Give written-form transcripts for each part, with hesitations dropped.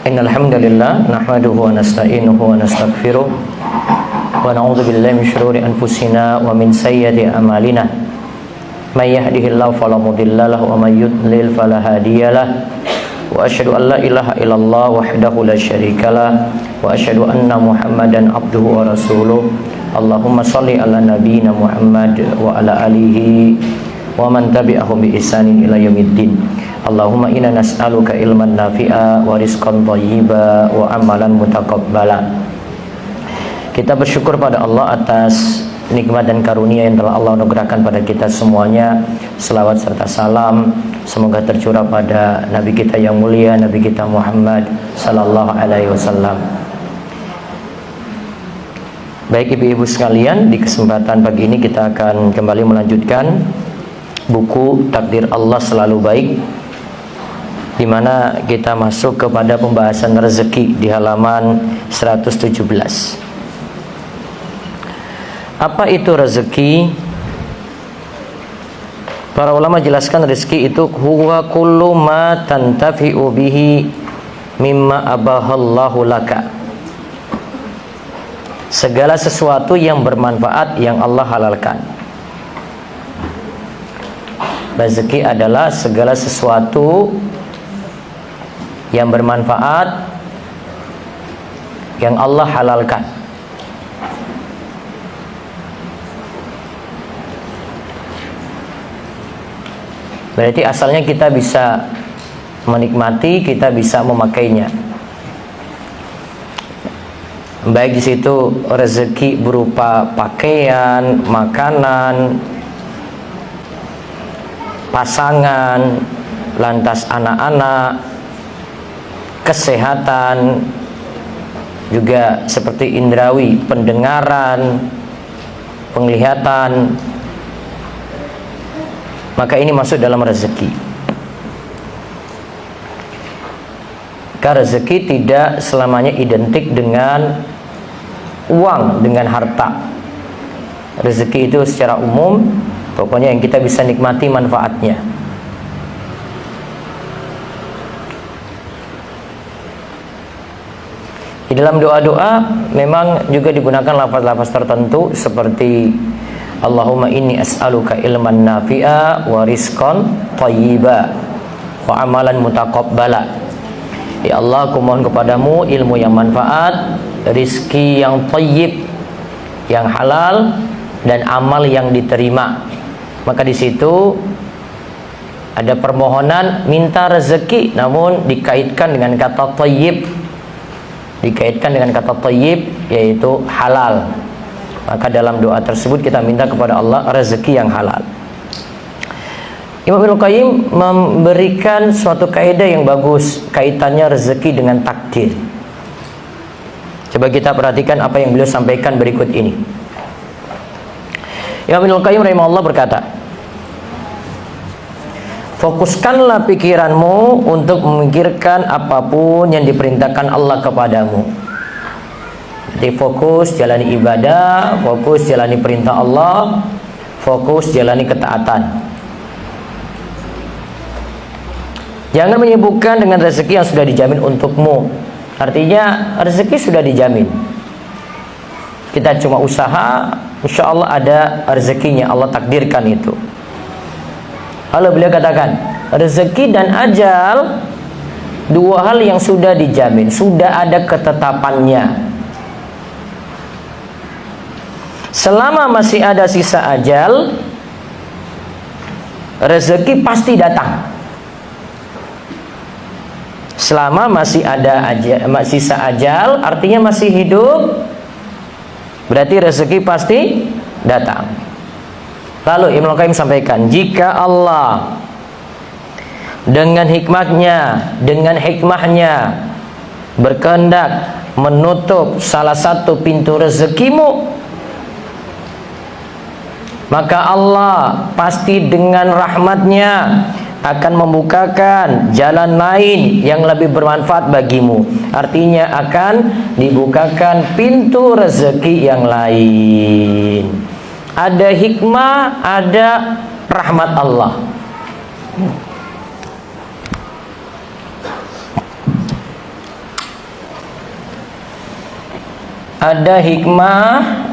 Innal hamdalillah nahmaduhu wa nasta'inuhu wa nastaghfiruh wa na'udzu billahi min shururi anfusina wa min sayyiati a'malina. May yahdihillahu fala mudilla lahu wa may yudlil fala hadiyalah. Wa asyhadu an la ilaha illallah wahdahu la syarikalah wa asyhadu anna Muhammadan abduhu wa rasuluh. Allahumma shalli ala nabiyyina Muhammad wa ala alihi wa man tabi'ahum bi ihsanin ila yaumiddin. Allahumma inna nas'aluka ilman nafi'a wa rizqan thayyiba wa amalan mutaqabbala. Kita bersyukur pada Allah atas nikmat dan karunia yang telah Allah anugerahkan pada kita semuanya. Selawat serta salam semoga tercurah pada Nabi kita yang mulia, Nabi kita Muhammad sallallahu alaihi wasallam. Baik ibu-ibu sekalian, di kesempatan pagi ini kita akan kembali melanjutkan buku Takdir Allah Selalu Baik, di mana kita masuk kepada pembahasan rezeki di halaman 117. Apa itu rezeki? Para ulama jelaskan rezeki itu huwa kullu ma tantafi'u bihi mimma abahallahu laka. Segala sesuatu yang bermanfaat yang Allah halalkan. Rezeki adalah segala sesuatu yang bermanfaat yang Allah halalkan. Berarti asalnya kita bisa menikmati, kita bisa memakainya. Baik di situ rezeki berupa pakaian, makanan, pasangan, lantas anak-anak, kesehatan, juga seperti indrawi, pendengaran, penglihatan, maka ini masuk dalam rezeki. Karena rezeki tidak selamanya identik dengan uang, dengan harta. Rezeki itu secara umum, pokoknya yang kita bisa nikmati manfaatnya. Di dalam doa-doa memang juga digunakan lafaz-lafaz tertentu seperti Allahumma inni as'aluka ilman nafi'a wa rizqan thayyiba wa amalan mutaqabbala. Ya Allah, aku mohon kepadamu ilmu yang manfaat, rizki yang thayyib, yang halal, dan amal yang diterima. Maka di situ ada permohonan minta rezeki, namun dikaitkan dengan kata thayyib. Dikaitkan dengan kata thayyib, yaitu halal. Maka dalam doa tersebut kita minta kepada Allah rezeki yang halal. Imam Ibnu Qayyim memberikan suatu kaidah yang bagus, kaitannya rezeki dengan takdir. Coba kita perhatikan apa yang beliau sampaikan berikut ini. Imam Ibnu Qayyim rahimahullah berkata, fokuskanlah pikiranmu untuk memikirkan apapun yang diperintahkan Allah kepadamu. Jadi fokus jalani ibadah, fokus jalani perintah Allah, fokus jalani ketaatan. Jangan menyibukkan dengan rezeki yang sudah dijamin untukmu. Artinya rezeki sudah dijamin. Kita cuma usaha, insya Allah ada rezekinya, Allah takdirkan itu. Lalu beliau katakan, rezeki dan ajal dua hal yang sudah dijamin, sudah ada ketetapannya. Selama masih ada sisa ajal, rezeki pasti datang. Selama masih ada sisa ajal, artinya masih hidup, berarti rezeki pasti datang. Lalu Ibnu Qayyim sampaikan, jika Allah dengan hikmahnya berkehendak menutup salah satu pintu rezekimu, maka Allah pasti dengan rahmatnya akan membukakan jalan lain yang lebih bermanfaat bagimu. Artinya akan dibukakan pintu rezeki yang lain. Ada hikmah, ada rahmat Allah. ada hikmah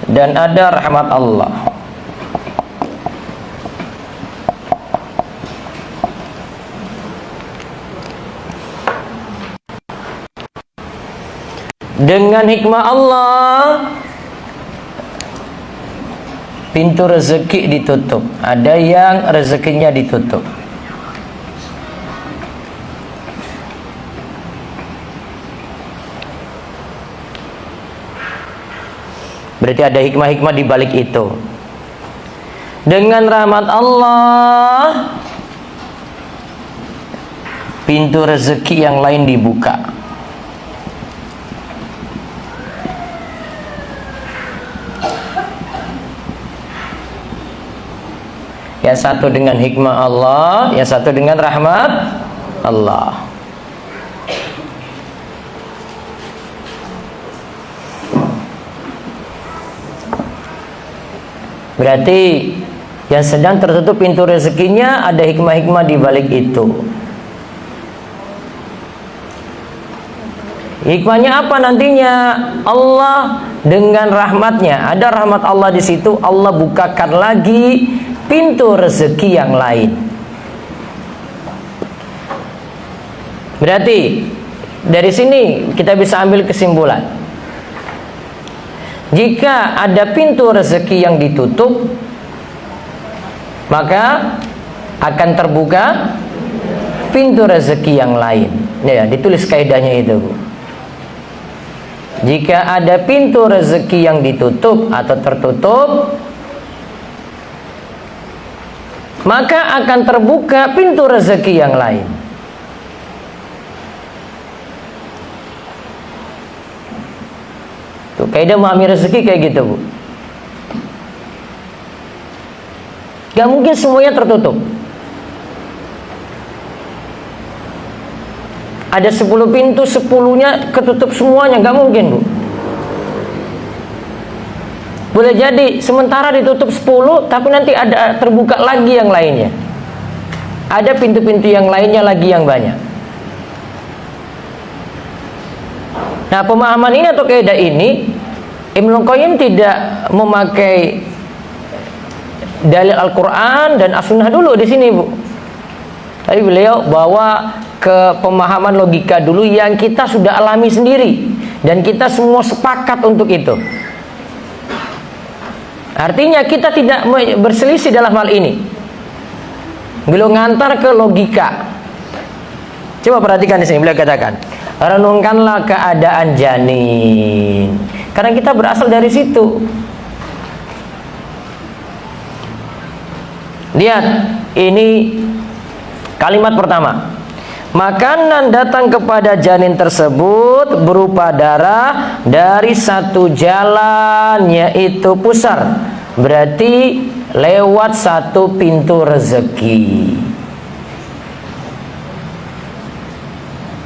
dan ada rahmat Allah. Dengan hikmah Allah, pintu rezeki ditutup. Ada yang rezekinya ditutup. Berarti ada hikmah-hikmah di balik itu. Dengan rahmat Allah, pintu rezeki yang lain dibuka. Yang satu dengan hikmah Allah, yang satu dengan rahmat Allah. Berarti yang sedang tertutup pintu rezekinya ada hikmah-hikmah di balik itu. Hikmahnya apa nantinya? Allah dengan rahmatnya, ada rahmat Allah di situ, Allah bukakan lagi pintu rezeki yang lain. Berarti dari sini kita bisa ambil kesimpulan. Jika ada pintu rezeki yang ditutup, maka akan terbuka pintu rezeki yang lain. Ya, ditulis kaidahnya itu, Bu. Jika ada pintu rezeki yang ditutup atau tertutup, maka akan terbuka pintu rezeki yang lain. Tuh, kaidah memahami rezeki kayak gitu, Bu. Gak mungkin semuanya tertutup. Ada 10 pintu, 10-nya ketutup semuanya, gak mungkin, Bu. Boleh jadi sementara ditutup 10, tapi nanti ada terbuka lagi yang lainnya. Ada pintu-pintu yang lainnya lagi yang banyak. Nah, pemahaman ini atau kaidah ini, Ibnu Qayyim tidak memakai dalil Al-Quran dan As-Sunnah dulu di sini, Bu. Tapi beliau bawa ke pemahaman logika dulu yang kita sudah alami sendiri dan kita semua sepakat untuk itu. Artinya kita tidak berselisih dalam hal ini. Beliau ngantar ke logika. Coba perhatikan di sini, beliau katakan, renungkanlah keadaan janin. Karena kita berasal dari situ. Lihat, ini kalimat pertama. Makanan datang kepada janin tersebut berupa darah dari satu jalan, yaitu pusar. Berarti lewat satu pintu rezeki.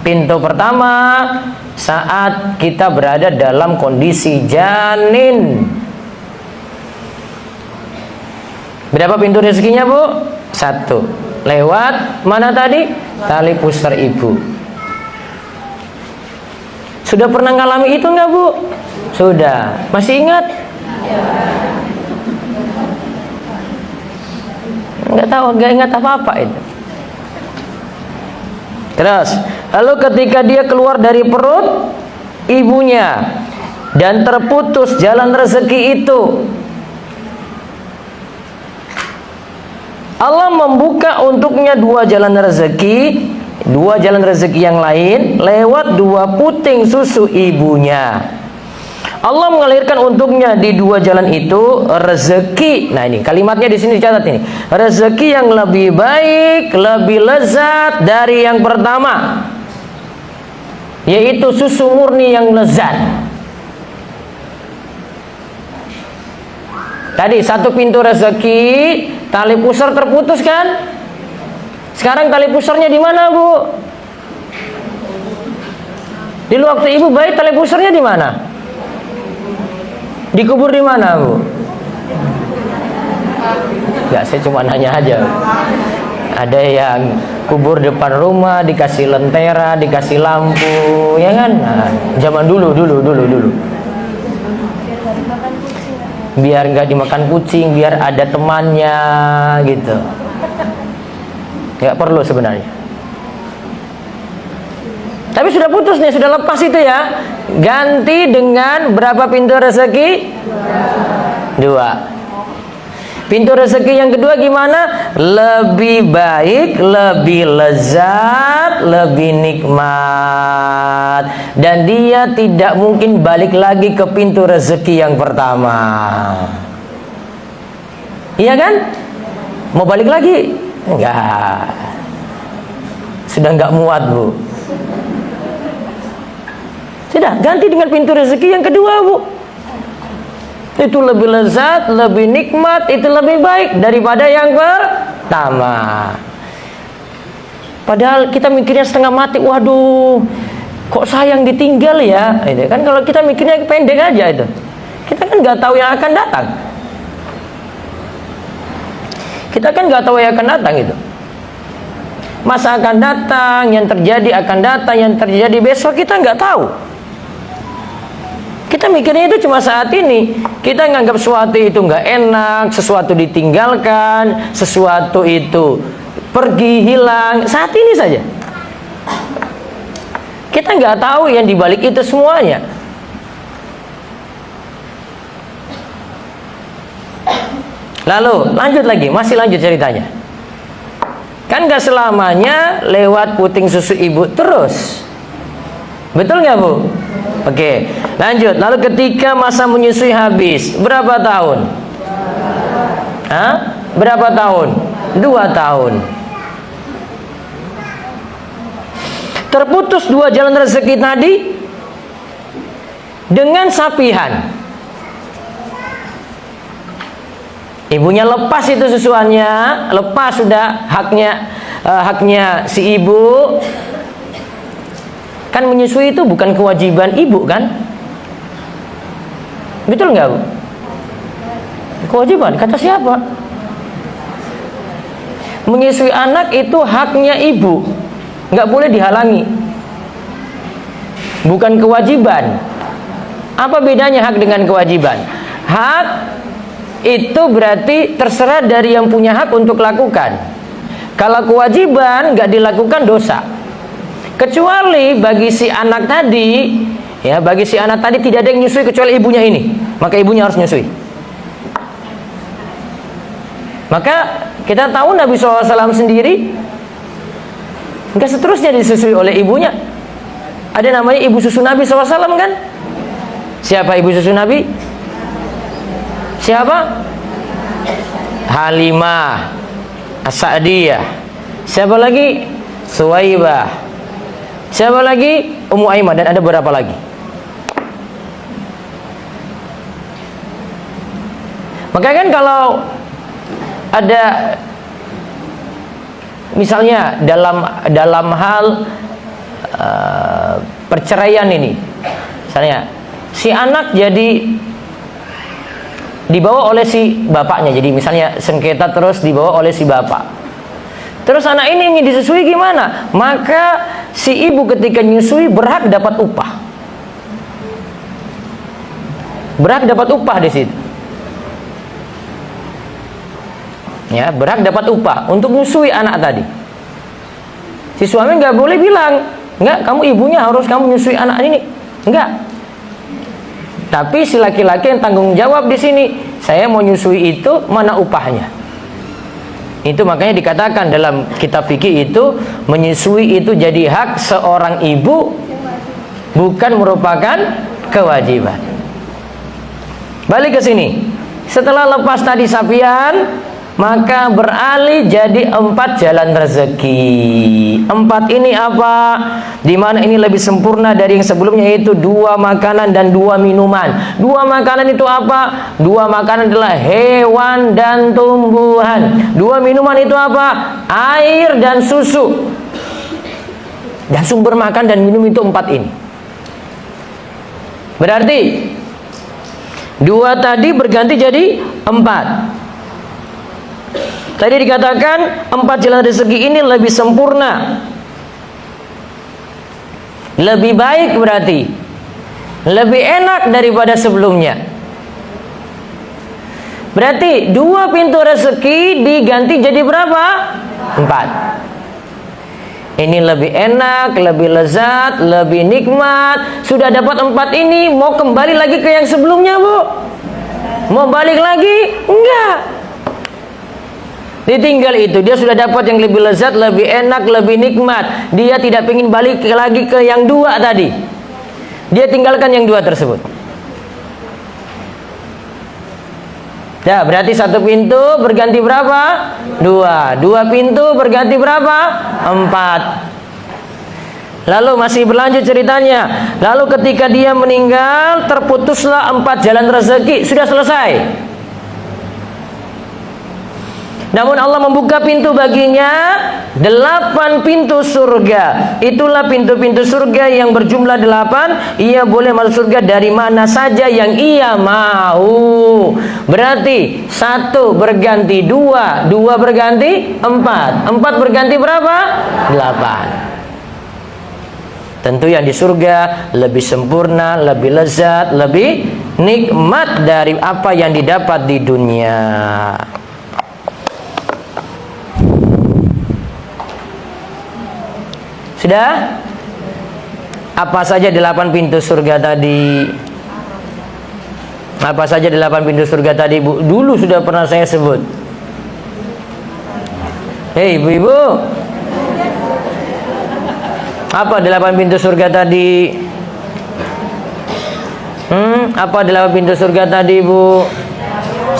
Pintu pertama saat kita berada dalam kondisi janin. Berapa pintu rezekinya, Bu? Satu. Lewat mana tadi? Tali pusar ibu. Sudah pernah ngalami itu nggak, Bu? Sudah. Masih ingat? Nggak tahu, nggak ingat apa-apa itu. Terus, lalu ketika dia keluar dari perut ibunya dan terputus jalan rezeki itu, Allah membuka untuknya dua jalan rezeki yang lain lewat dua puting susu ibunya. Allah mengalirkan untuknya di dua jalan itu rezeki. Nah, ini kalimatnya di sini dicatat ini. Rezeki yang lebih baik, lebih lezat dari yang pertama, yaitu susu murni yang lezat. Tadi satu pintu rezeki, tali pusar terputus kan? Sekarang tali pusarnya di mana, Bu? Di waktu ibu bayi tali pusarnya di mana? Dikubur di mana, Bu? Ya, saya cuma nanya aja. Ada yang kubur depan rumah, dikasih lentera, dikasih lampu, ya kan? Nah, zaman dulu. Biar nggak dimakan kucing, biar ada temannya, gitu. Nggak perlu sebenarnya. Tapi sudah putus nih, sudah lepas itu ya. Ganti dengan berapa pintu rezeki? 2. Pintu rezeki yang kedua gimana? Lebih baik, lebih lezat, lebih nikmat. Dan dia tidak mungkin balik lagi ke pintu rezeki yang pertama. Iya kan? Mau balik lagi? Enggak. Sudah enggak muat, Bu. Sudah, ganti dengan pintu rezeki yang kedua, Bu. Itu lebih lezat, lebih nikmat, itu lebih baik daripada yang pertama. Padahal kita mikirnya setengah mati, waduh, kok sayang ditinggal ya? Itu kan kalau kita mikirnya pendek aja itu. Kita kan nggak tahu yang akan datang. Kita kan nggak tahu yang akan datang itu. Masa akan datang, yang terjadi akan datang, yang terjadi besok kita nggak tahu. Kita mikirnya itu cuma saat ini. Kita nganggap sesuatu itu nggak enak, sesuatu ditinggalkan, sesuatu itu pergi, hilang saat ini saja. Kita nggak tahu yang dibalik itu semuanya. Lalu lanjut lagi, masih lanjut ceritanya. Kan nggak selamanya lewat puting susu ibu terus. Betul nggak, Bu? Oke, lanjut. Lalu ketika masa menyusui habis, berapa tahun? Hah? Berapa tahun? 2 tahun. Terputus 2 jalan rezeki tadi dengan sapihan. Ibunya lepas itu susuannya, lepas sudah haknya si ibu. Kan menyusui itu bukan kewajiban ibu kan? Betul nggak, Bu? Kewajiban, kata siapa? Menyusui anak itu haknya ibu, nggak boleh dihalangi. Bukan kewajiban. Apa bedanya hak dengan kewajiban? Hak itu berarti terserah dari yang punya hak untuk lakukan. Kalau kewajiban nggak dilakukan dosa. Kecuali bagi si anak tadi, ya, bagi si anak tadi tidak ada yang nyusui kecuali ibunya ini, maka ibunya harus nyusui. Maka kita tahu Nabi SAW sendiri enggak seterusnya disusui oleh ibunya. Ada namanya ibu susu Nabi SAW kan? Siapa ibu susu Nabi? Siapa? Halimah As-Sa'diyah. Siapa lagi? Suwaibah. Siapa lagi? Ummu Aiman, dan ada beberapa lagi. Maka kan kalau ada misalnya dalam hal perceraian ini, misalnya si anak jadi dibawa oleh si bapaknya, jadi misalnya sengketa terus dibawa oleh si bapak. Terus anak ini ingin disusui gimana? Maka si ibu ketika nyusui berhak dapat upah. Berhak dapat upah di situ. Ya, berhak dapat upah untuk nyusui anak tadi. Si suami nggak boleh bilang, nggak, kamu ibunya harus kamu nyusui anak ini. Nggak. Tapi si laki-laki yang tanggung jawab di sini, saya mau nyusui itu, mana upahnya? Itu makanya dikatakan dalam kitab fikih itu, menyusui itu jadi hak seorang ibu, bukan merupakan kewajiban. Balik ke sini. Setelah lepas tadi sapian, maka beralih jadi 4 jalan rezeki. 4 ini apa? Dimana ini lebih sempurna dari yang sebelumnya, yaitu 2 makanan dan 2 minuman. 2 makanan itu apa? 2 makanan adalah hewan dan tumbuhan. 2 minuman itu apa? Air dan susu. Dan sumber makan dan minum itu 4 ini. Berarti 2 tadi berganti jadi 4. Tadi dikatakan 4 jalan rezeki ini lebih sempurna, lebih baik, berarti lebih enak daripada sebelumnya. Berarti 2 pintu rezeki diganti jadi berapa? 4. Ini lebih enak, lebih lezat, lebih nikmat. Sudah dapat 4 ini, mau kembali lagi ke yang sebelumnya, Bu? Mau balik lagi? Enggak. Ditinggal itu, dia sudah dapat yang lebih lezat, lebih enak, lebih nikmat. Dia tidak ingin balik lagi ke yang 2 tadi. Dia tinggalkan yang 2 tersebut. Ya, berarti 1 pintu berganti berapa? 2. 2 pintu berganti berapa? 4. Lalu masih berlanjut ceritanya. Lalu ketika dia meninggal, terputuslah 4 jalan rezeki. Sudah selesai. Namun Allah membuka pintu baginya 8 pintu surga. Itulah pintu-pintu surga yang berjumlah 8. Ia boleh masuk surga dari mana saja yang ia mau. Berarti 1 berganti 2, 2 berganti 4, 4 berganti berapa? 8. Tentu yang di surga lebih sempurna, lebih lezat, lebih nikmat dari apa yang didapat di dunia. Sudah? Apa saja 8 pintu surga tadi? Apa saja 8 pintu surga tadi, Bu? Dulu sudah pernah saya sebut. Hei, ibu-ibu. Apa 8 pintu surga tadi? Apa 8 pintu surga tadi, Bu?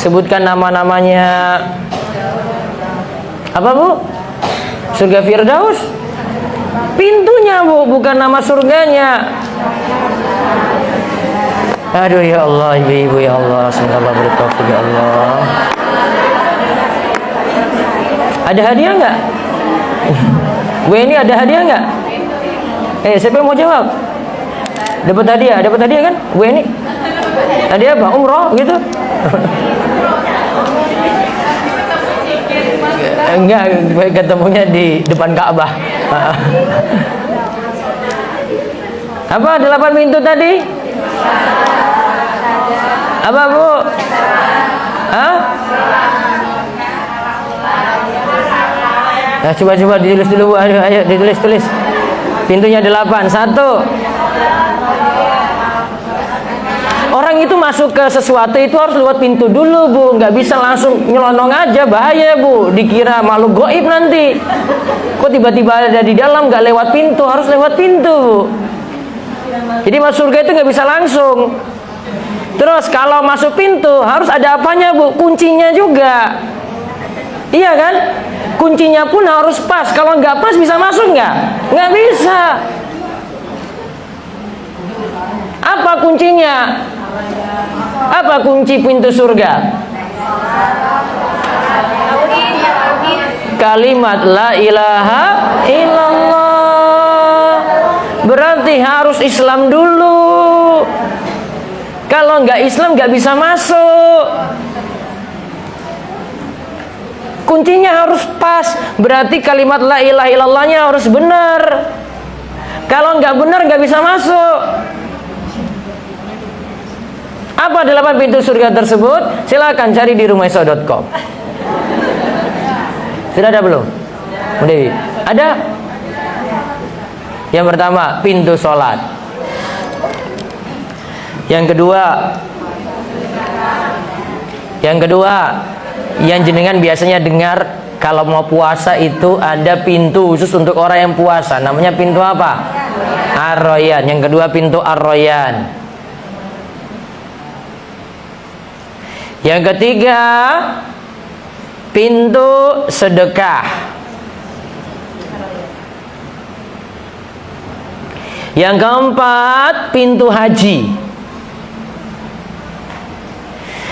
Sebutkan nama-namanya. Apa, Bu? Surga Firdaus? Pintunya, Bu, bukan nama surganya. Aduh ya Allah, ibu-ibu ya Allah, semoga Allah beri taufik ya Allah. Ada hadiah nggak? Bu ini ada hadiah nggak? Siapa yang mau jawab? Dapat hadiah kan? Bu ini hadiah apa? Umroh gitu? Enggak, ketemunya di depan Ka'bah. Apa 8 pintu tadi? Apa, Bu? Hah? Nah, coba ditulis dulu, Bu. Ayo ditulis. Pintunya 8. 1. Orang itu masuk ke sesuatu itu harus lewat pintu dulu, Bu. Nggak bisa langsung nyelonong aja, bahaya, Bu. Dikira makhluk gaib nanti. Kok tiba-tiba ada di dalam, nggak lewat pintu, harus lewat pintu, Bu. Jadi masuk surga itu nggak bisa langsung. Terus kalau masuk pintu harus ada apanya, Bu? Kuncinya juga. Iya kan? Kuncinya pun harus pas. Kalau nggak pas bisa masuk nggak? Nggak bisa. Apa kuncinya? Apa kunci pintu surga? Kalimat la ilaha illallah. Berarti harus Islam dulu. Kalau nggak Islam nggak bisa masuk. Kuncinya harus pas. Berarti kalimat la ilaha illallahnya harus benar. Kalau nggak benar nggak bisa masuk. Apa 8 pintu surga tersebut? Silakan cari di rumaiso.com. Sudah ada belum? Dewi, ada? Yang pertama, pintu sholat. Yang kedua, yang jenengan biasanya dengar kalau mau puasa itu ada pintu khusus untuk orang yang puasa. Namanya pintu apa? Ar-Rayyan. Yang kedua, pintu Ar-Rayyan. Yang ketiga, pintu sedekah. Yang keempat, pintu haji.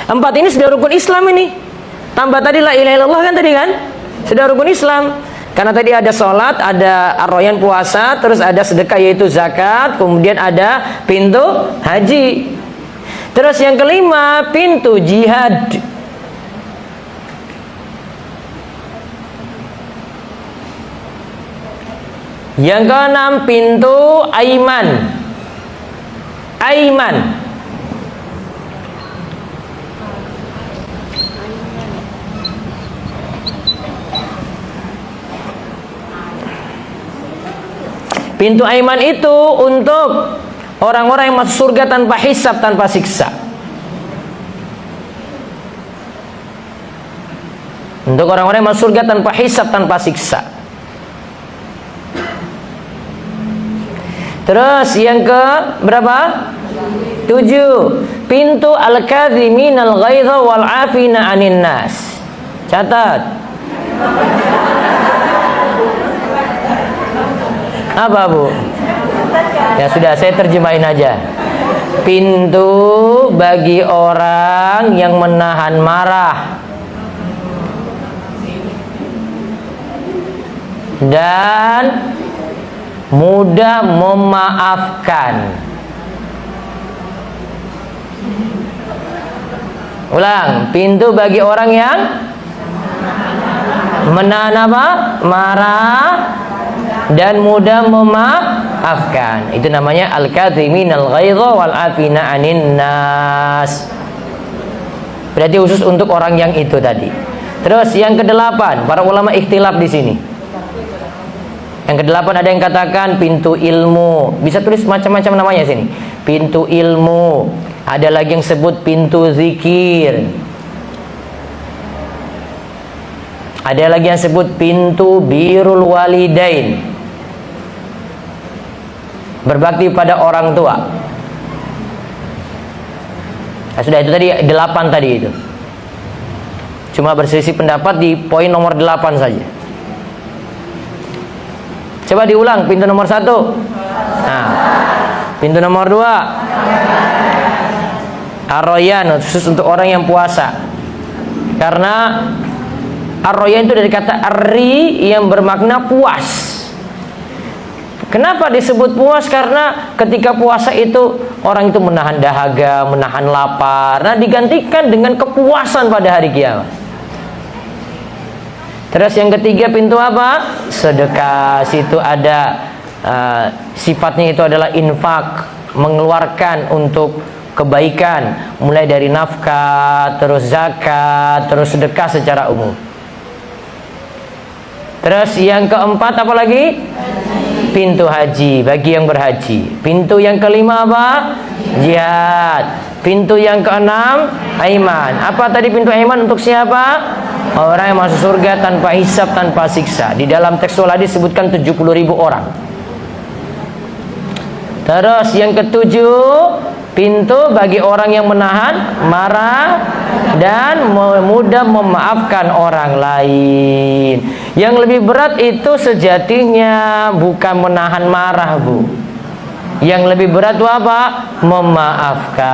4 ini sudah rukun Islam ini. Tambah tadi la ilaha illallah kan tadi kan? Sudah rukun Islam. Karena tadi ada sholat, ada ar-Rayyan puasa, terus ada sedekah yaitu zakat, kemudian ada pintu haji. Terus yang kelima, pintu jihad. Yang keenam, pintu aiman. Aiman. Pintu aiman itu untuk orang-orang yang masuk surga tanpa hisab, tanpa siksa. Untuk orang-orang yang masuk surga tanpa hisab, tanpa siksa. Terus yang ke berapa? 7. Pintu al-kadhiminal ghaidha wal 'afina 'anin nas. Catat. Apa, Bu? Ya sudah, saya terjemahin aja. Pintu bagi orang yang menahan marah dan mudah memaafkan. Ulang, pintu bagi orang yang menahan apa? Marah dan mudah memaafkan. Itu namanya al-kadhiminal ghaidha wal 'afina 'anin nas. Berarti khusus untuk orang yang itu tadi. Terus yang ke-8, para ulama ikhtilaf di sini. Yang ke-8 ada yang katakan pintu ilmu. Bisa tulis macam-macam namanya sini. Pintu ilmu. Ada lagi yang sebut pintu zikir. Ada lagi yang sebut pintu birrul walidain. Berbakti pada orang tua. Nah, sudah itu tadi 8 tadi itu. Cuma berselisih pendapat di poin nomor 8 saja. Coba diulang pintu nomor 1. Nah, pintu nomor 2. Ar-Rayyan, khusus untuk orang yang puasa. Karena Ar-Rayyan itu dari kata arri yang bermakna puas. Kenapa disebut puas? Karena ketika puasa itu orang itu menahan dahaga, menahan lapar. Nah, digantikan dengan kepuasan pada hari kiamat. Terus yang ketiga pintu apa? Sedekah. Situ ada sifatnya itu adalah infak, mengeluarkan untuk kebaikan, mulai dari nafkah, terus zakat, terus sedekah secara umum. Terus yang keempat apa lagi? Pintu haji, bagi yang berhaji. Pintu yang kelima apa? Jihad. Pintu yang keenam aiman. Apa tadi pintu aiman untuk siapa? Orang yang masuk surga tanpa hisab, tanpa siksa. Di dalam tekstual hadis disebutkan 70.000 orang. Terus yang ketujuh, pintu bagi orang yang menahan marah dan mudah memaafkan orang lain. Yang lebih berat itu sejatinya bukan menahan marah, Bu. Yang lebih berat itu apa? Memaafkan.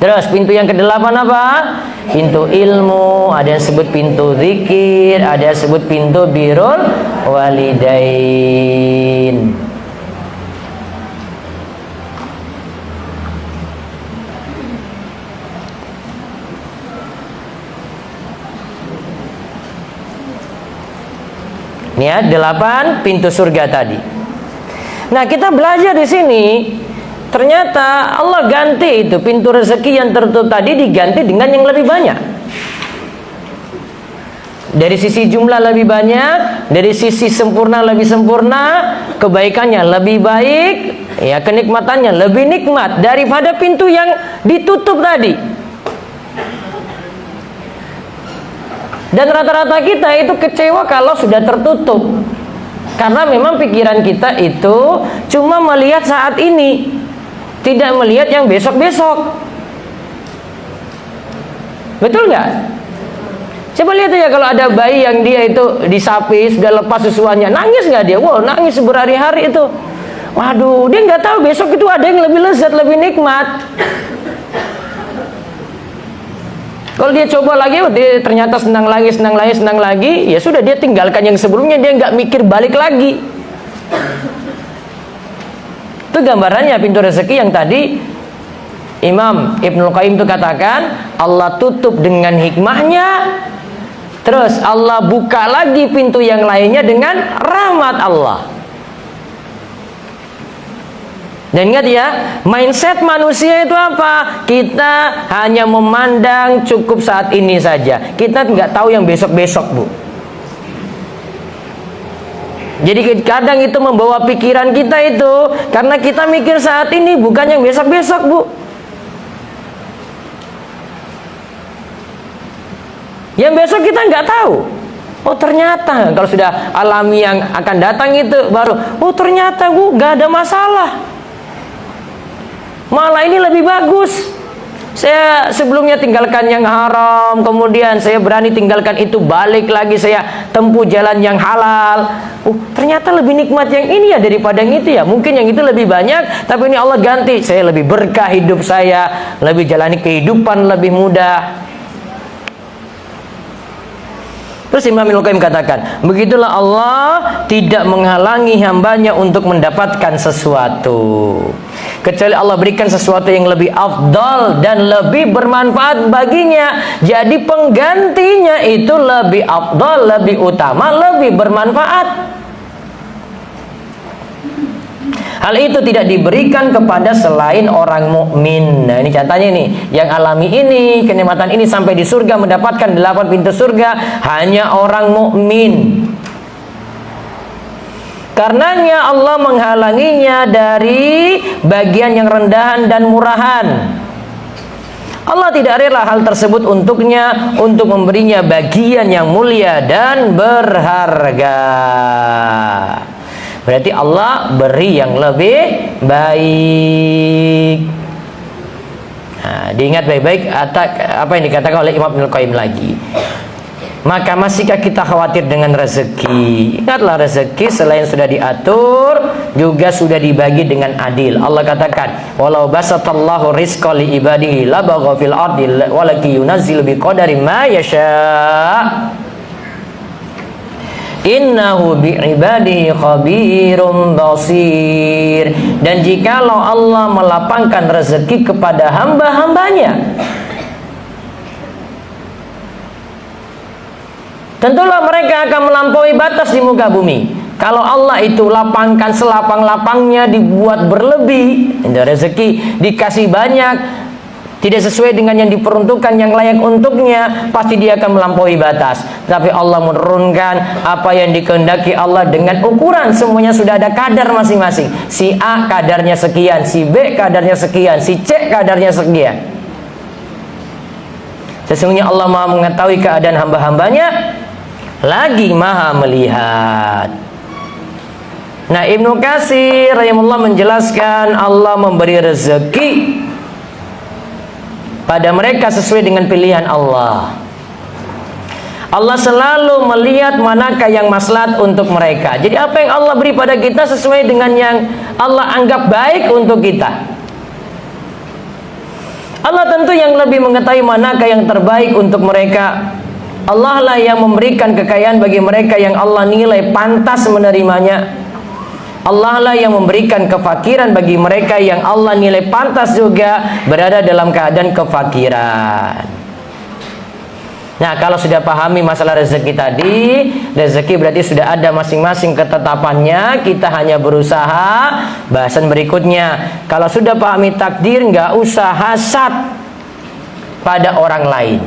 Terus pintu yang ke-8 apa? Pintu ilmu. Ada yang sebut pintu zikir, ada yang sebut pintu birrul walidain. Ini ya, 8 pintu surga tadi. Nah, kita belajar di sini, ternyata Allah ganti itu pintu rezeki yang tertutup tadi diganti dengan yang lebih banyak. Dari sisi jumlah lebih banyak, dari sisi sempurna lebih sempurna, kebaikannya lebih baik, ya kenikmatannya lebih nikmat daripada pintu yang ditutup tadi. Dan rata-rata kita itu kecewa kalau sudah tertutup. Karena memang pikiran kita itu cuma melihat saat ini, tidak melihat yang besok-besok. Betul nggak? Coba lihat aja kalau ada bayi yang dia itu disapi, sudah lepas susuannya, nangis nggak dia? Wow, nangis berhari-hari itu. Waduh, dia nggak tahu besok itu ada yang lebih lezat, lebih nikmat. Kalau dia coba lagi, dia ternyata senang lagi, ya sudah dia tinggalkan yang sebelumnya, dia nggak mikir balik lagi. Itu gambarannya pintu rezeki yang tadi Imam Ibnul Qayyim itu katakan Allah tutup dengan hikmahnya Terus Allah buka lagi pintu yang lainnya dengan rahmat Allah. Dan ingat ya, mindset manusia itu apa? Kita hanya memandang cukup saat ini saja. Kita nggak tahu yang besok-besok, Bu. Jadi kadang itu membawa pikiran kita itu, karena kita mikir saat ini, bukan yang besok-besok, Bu. Yang besok kita nggak tahu. Oh ternyata, kalau sudah alami yang akan datang itu baru, oh ternyata, Bu, nggak ada masalah. Malah ini lebih bagus. Saya sebelumnya tinggalkan yang haram, kemudian saya berani tinggalkan itu, balik lagi saya tempuh jalan yang halal. Ternyata lebih nikmat yang ini ya daripada yang itu ya. Mungkin yang itu lebih banyak, tapi ini Allah ganti. Saya lebih berkah hidup saya, lebih jalani kehidupan lebih mudah. Terus Imam Ibnu Qayyim katakan, begitulah Allah tidak menghalangi hambanya untuk mendapatkan sesuatu, kecuali Allah berikan sesuatu yang lebih afdal dan lebih bermanfaat baginya. Jadi penggantinya itu lebih afdal, lebih utama, lebih bermanfaat. Hal itu tidak diberikan kepada selain orang mukmin. Nah, ini contohnya nih, yang alami ini, kenikmatan ini sampai di surga mendapatkan 8 pintu surga hanya orang mukmin. Karenanya Allah menghalanginya dari bagian yang rendahan dan murahan. Allah tidak rela hal tersebut untuknya, untuk memberinya bagian yang mulia dan berharga. Berarti Allah beri yang lebih baik. Nah, diingat baik-baik apa yang dikatakan oleh Imam Ibnu Qayyim lagi. Maka masihkah kita khawatir dengan rezeki? Ingatlah, rezeki selain sudah diatur, juga sudah dibagi dengan adil. Allah katakan, walau basatallahu rizqa li ibadihi labagha fil ardi walaki yunazzilu biqadari ma yasha. Innahu bi'ibadihi khabirum basir. Dan jikalau Allah melapangkan rezeki kepada hamba-hambanya, tentulah mereka akan melampaui batas di muka bumi. Kalau Allah itu lapangkan selapang-lapangnya, dibuat berlebih, rezeki dikasih banyak, tidak sesuai dengan yang diperuntukkan, yang layak untuknya, pasti dia akan melampaui batas. Tapi Allah menurunkan apa yang dikehendaki Allah dengan ukuran, semuanya sudah ada kadar masing-masing. Si A kadarnya sekian, si B kadarnya sekian, si C kadarnya sekian. Sesungguhnya Allah Maha mengetahui keadaan hamba-hambanya, lagi Maha melihat. Nah, Ibnu Katsir rahimahullah menjelaskan, Allah memberi rezeki pada mereka sesuai dengan pilihan Allah. Allah selalu melihat manakah yang maslahat untuk mereka. Jadi apa yang Allah beri pada kita sesuai dengan yang Allah anggap baik untuk kita. Allah tentu yang lebih mengetahui manakah yang terbaik untuk mereka. Allah lah yang memberikan kekayaan bagi mereka yang Allah nilai pantas menerimanya. Allah lah yang memberikan kefakiran bagi mereka yang Allah nilai pantas juga berada dalam keadaan kefakiran. Nah, kalau sudah pahami masalah rezeki tadi, rezeki berarti sudah ada masing-masing ketetapannya. Kita hanya berusaha. Bahasan berikutnya, kalau sudah pahami takdir, nggak usah hasad pada orang lain.